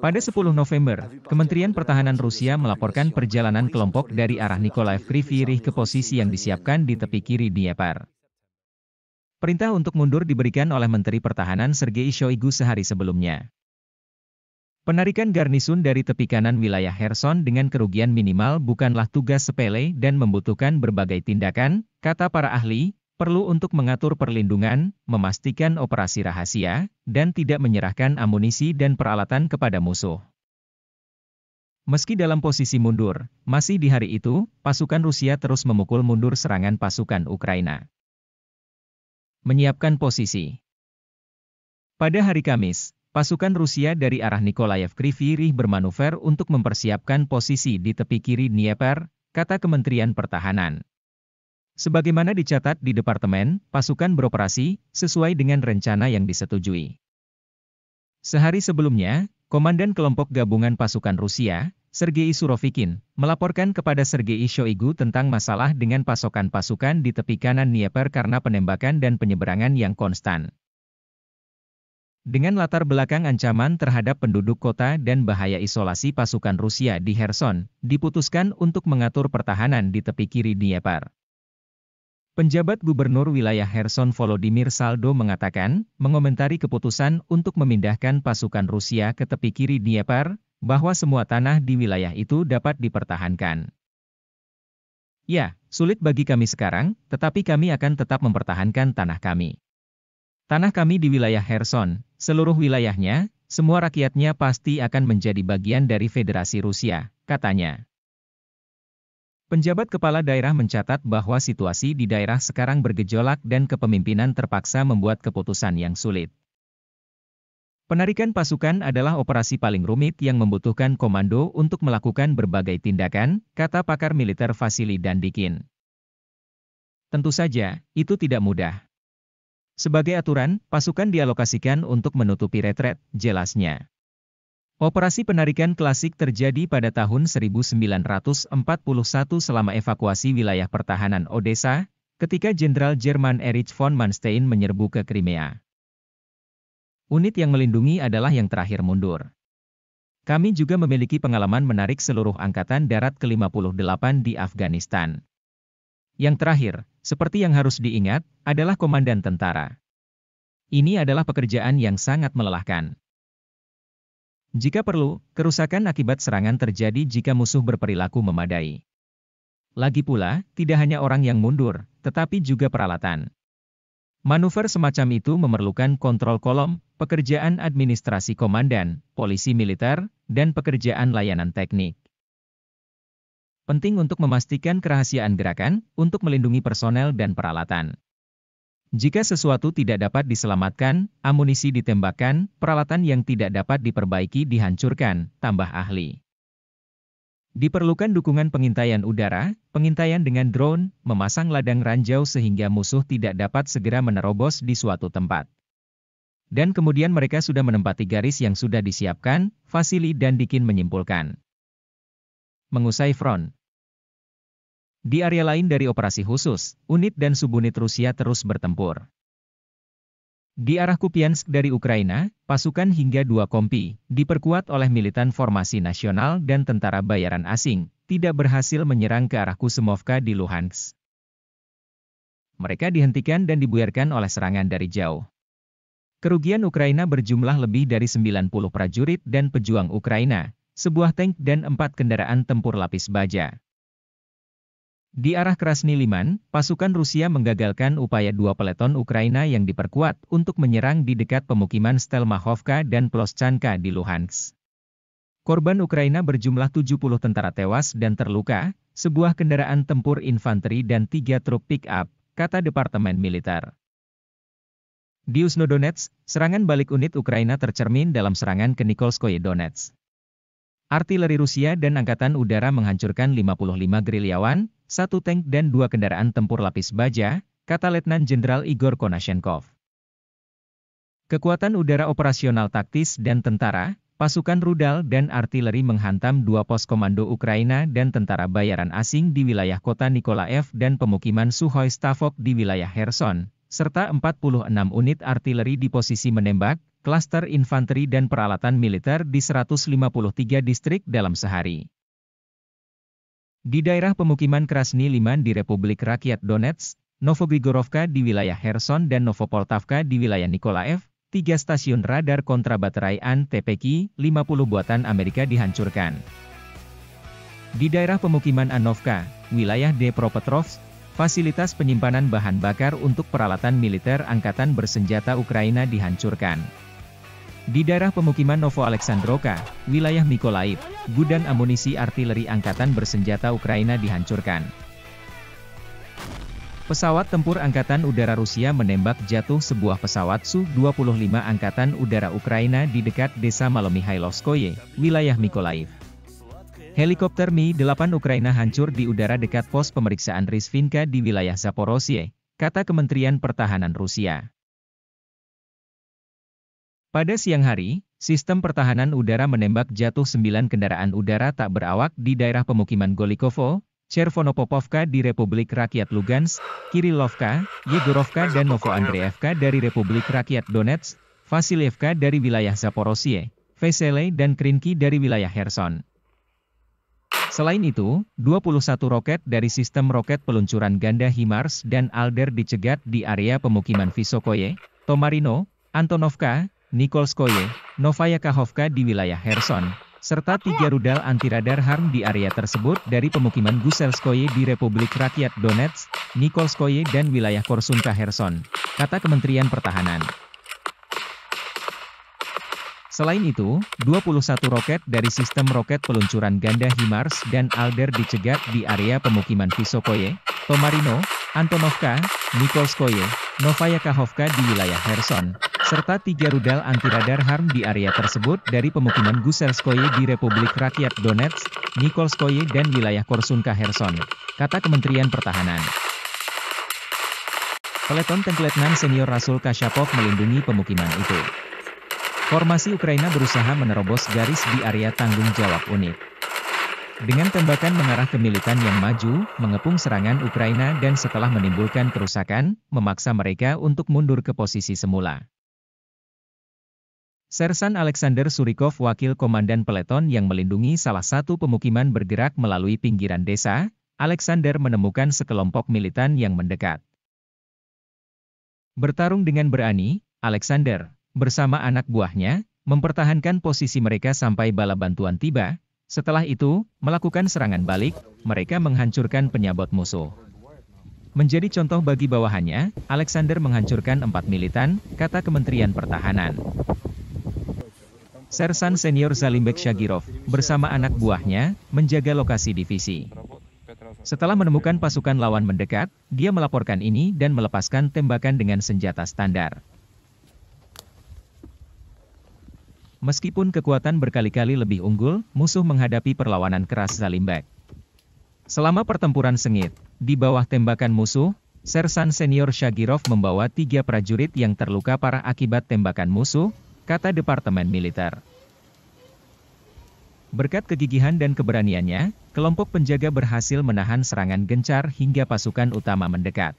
Pada 10 November, Kementerian Pertahanan Rusia melaporkan perjalanan kelompok dari arah Nikolaev Kryvyi Rih ke posisi yang disiapkan di tepi kiri Dnieper. Perintah untuk mundur diberikan oleh Menteri Pertahanan Sergei Shoigu sehari sebelumnya. Penarikan garnisun dari tepi kanan wilayah Kherson dengan kerugian minimal bukanlah tugas sepele dan membutuhkan berbagai tindakan, kata para ahli, perlu untuk mengatur perlindungan, memastikan operasi rahasia, dan tidak menyerahkan amunisi dan peralatan kepada musuh. Meski dalam posisi mundur, masih di hari itu, pasukan Rusia terus memukul mundur serangan pasukan Ukraina. Menyiapkan posisi. Pada hari Kamis, pasukan Rusia dari arah Nikolaev Kryvyi Rih bermanuver untuk mempersiapkan posisi di tepi kiri Dnieper, kata Kementerian Pertahanan. Sebagaimana dicatat di Departemen, pasukan beroperasi sesuai dengan rencana yang disetujui. Sehari sebelumnya, Komandan Kelompok Gabungan Pasukan Rusia, Sergei Surovikin, melaporkan kepada Sergei Shoigu tentang masalah dengan pasokan pasukan di tepi kanan Dnieper karena penembakan dan penyeberangan yang konstan. Dengan latar belakang ancaman terhadap penduduk kota dan bahaya isolasi pasukan Rusia di Kherson, diputuskan untuk mengatur pertahanan di tepi kiri Dnieper. Penjabat Gubernur Wilayah Kherson Volodymyr Saldo mengatakan, mengomentari keputusan untuk memindahkan pasukan Rusia ke tepi kiri Dnieper, bahwa semua tanah di wilayah itu dapat dipertahankan. Ya, sulit bagi kami sekarang, tetapi kami akan tetap mempertahankan tanah kami. Tanah kami di wilayah Kherson, seluruh wilayahnya, semua rakyatnya pasti akan menjadi bagian dari Federasi Rusia, katanya. Penjabat kepala daerah mencatat bahwa situasi di daerah sekarang bergejolak dan kepemimpinan terpaksa membuat keputusan yang sulit. Penarikan pasukan adalah operasi paling rumit yang membutuhkan komando untuk melakukan berbagai tindakan, kata pakar militer Vasily Dandikin. Tentu saja, itu tidak mudah. Sebagai aturan, pasukan dialokasikan untuk menutupi retret, jelasnya. Operasi penarikan klasik terjadi pada tahun 1941 selama evakuasi wilayah pertahanan Odessa, ketika Jenderal Jerman Erich von Manstein menyerbu ke Crimea. Unit yang melindungi adalah yang terakhir mundur. Kami juga memiliki pengalaman menarik seluruh Angkatan Darat ke-58 di Afghanistan. Yang terakhir, seperti yang harus diingat, adalah komandan tentara. Ini adalah pekerjaan yang sangat melelahkan. Jika perlu, kerusakan akibat serangan terjadi jika musuh berperilaku memadai. Lagi pula, tidak hanya orang yang mundur, tetapi juga peralatan. Manuver semacam itu memerlukan kontrol kolom, pekerjaan administrasi komandan, polisi militer, dan pekerjaan layanan teknik. Penting untuk memastikan kerahasiaan gerakan, untuk melindungi personel dan peralatan. Jika sesuatu tidak dapat diselamatkan, amunisi ditembakkan, peralatan yang tidak dapat diperbaiki dihancurkan, tambah ahli. Diperlukan dukungan pengintaian udara, pengintaian dengan drone, memasang ladang ranjau sehingga musuh tidak dapat segera menerobos di suatu tempat. Dan kemudian mereka sudah menempati garis yang sudah disiapkan, Vasily Dandikin menyimpulkan. Mengusai front. Di area lain dari operasi khusus, unit dan subunit Rusia terus bertempur. Di arah Kupiansk dari Ukraina, pasukan hingga 2 kompi, diperkuat oleh militan formasi nasional dan tentara bayaran asing, tidak berhasil menyerang ke arah Kusemovka di Luhansk. Mereka dihentikan dan dibuyarkan oleh serangan dari jauh. Kerugian Ukraina berjumlah lebih dari 90 prajurit dan pejuang Ukraina, sebuah tank dan 4 kendaraan tempur lapis baja. Di arah Krasny Liman, pasukan Rusia menggagalkan upaya 2 peleton Ukraina yang diperkuat untuk menyerang di dekat pemukiman Stelmahovka dan Ploschanka di Luhansk. Korban Ukraina berjumlah 70 tentara tewas dan terluka, sebuah kendaraan tempur infanteri dan 3 truk pick-up, kata Departemen Militer. Di Yuzhnodonetsk, serangan balik unit Ukraina tercermin dalam serangan ke Nikolskoye Donetsk. Artileri Rusia dan Angkatan Udara menghancurkan 55 gerilyawan, 1 tank dan 2 kendaraan tempur lapis baja, kata Letnan Jenderal Igor Konashenkov. Kekuatan udara operasional taktis dan tentara, pasukan rudal dan artileri menghantam 2 pos komando Ukraina dan tentara bayaran asing di wilayah kota Nikolaev dan pemukiman Sukhoi Stavok di wilayah Kherson, serta 46 unit artileri di posisi menembak, klaster infanteri dan peralatan militer di 153 distrik dalam sehari. Di daerah pemukiman Krasny Liman di Republik Rakyat Donetsk, Novogrigorovka di wilayah Kherson dan Novopoltavka di wilayah Nikolaev, 3 stasiun radar kontrabateraian TPK-50 buatan Amerika dihancurkan. Di daerah pemukiman Anovka, wilayah Dnipropetrovsk, fasilitas penyimpanan bahan bakar untuk peralatan militer Angkatan Bersenjata Ukraina dihancurkan. Di daerah pemukiman Novoalexandrovka, wilayah Mykolaiv, gudang amunisi artileri Angkatan Bersenjata Ukraina dihancurkan. Pesawat tempur Angkatan Udara Rusia menembak jatuh sebuah pesawat Su-25 Angkatan Udara Ukraina di dekat desa Malomihailovskoye, wilayah Mykolaiv. Helikopter Mi-8 Ukraina hancur di udara dekat pos pemeriksaan Risvinka di wilayah Zaporozhye, kata Kementerian Pertahanan Rusia. Pada siang hari, sistem pertahanan udara menembak jatuh 9 kendaraan udara tak berawak di daerah pemukiman Golikovo, Chervonopopovka di Republik Rakyat Lugansk, Kirillovka, Yegorovka dan Novoandreevka dari Republik Rakyat Donetsk, Vasilievka dari wilayah Zaporozhye, Vesele dan Krinky dari wilayah Kherson. Selain itu, 21 roket dari sistem roket peluncuran ganda HIMARS dan Alder dicegat di area pemukiman Visokoye, Tomarino, Antonovka, Nikolskoye, Novaya Kakhovka di wilayah Kherson, serta 3 rudal anti-radar HARM di area tersebut dari pemukiman Guselskoye di Republik Rakyat Donetsk, Nikolskoye dan wilayah Korsunka Kherson, kata Kementerian Pertahanan. Selain itu, 21 roket dari sistem roket peluncuran ganda HIMARS dan Alder dicegat di area pemukiman Visokoye, Tomarino, Antonovka, Nikolskoye, Novaya Kakhovka di wilayah Kherson, serta 3 rudal anti-radar HARM di area tersebut dari pemukiman Guselskoye di Republik Rakyat Donetsk, Nikolskoye dan wilayah Korsunka Kherson, kata Kementerian Pertahanan. Peleton Tank-Letnan Senior Rasul Kashapov melindungi pemukiman itu. Formasi Ukraina berusaha menerobos garis di area tanggung jawab unit. Dengan tembakan mengarah ke militan yang maju, mengepung serangan Ukraina dan setelah menimbulkan kerusakan, memaksa mereka untuk mundur ke posisi semula. Sersan Alexander Surikov, wakil komandan peleton yang melindungi salah satu pemukiman bergerak melalui pinggiran desa, Alexander menemukan sekelompok militan yang mendekat. Bertarung dengan berani, Alexander, bersama anak buahnya, mempertahankan posisi mereka sampai bala bantuan tiba. Setelah itu, melakukan serangan balik, mereka menghancurkan penyabot musuh. Menjadi contoh bagi bawahannya, Alexander menghancurkan 4 militan, kata Kementerian Pertahanan. Sersan Senior Zalimbek Shagirov, bersama anak buahnya, menjaga lokasi divisi. Setelah menemukan pasukan lawan mendekat, dia melaporkan ini dan melepaskan tembakan dengan senjata standar. Meskipun kekuatan berkali-kali lebih unggul, musuh menghadapi perlawanan keras Zalimbek. Selama pertempuran sengit, di bawah tembakan musuh, Sersan Senior Shagirov membawa 3 prajurit yang terluka parah akibat tembakan musuh, kata Departemen Militer. Berkat kegigihan dan keberaniannya, kelompok penjaga berhasil menahan serangan gencar hingga pasukan utama mendekat.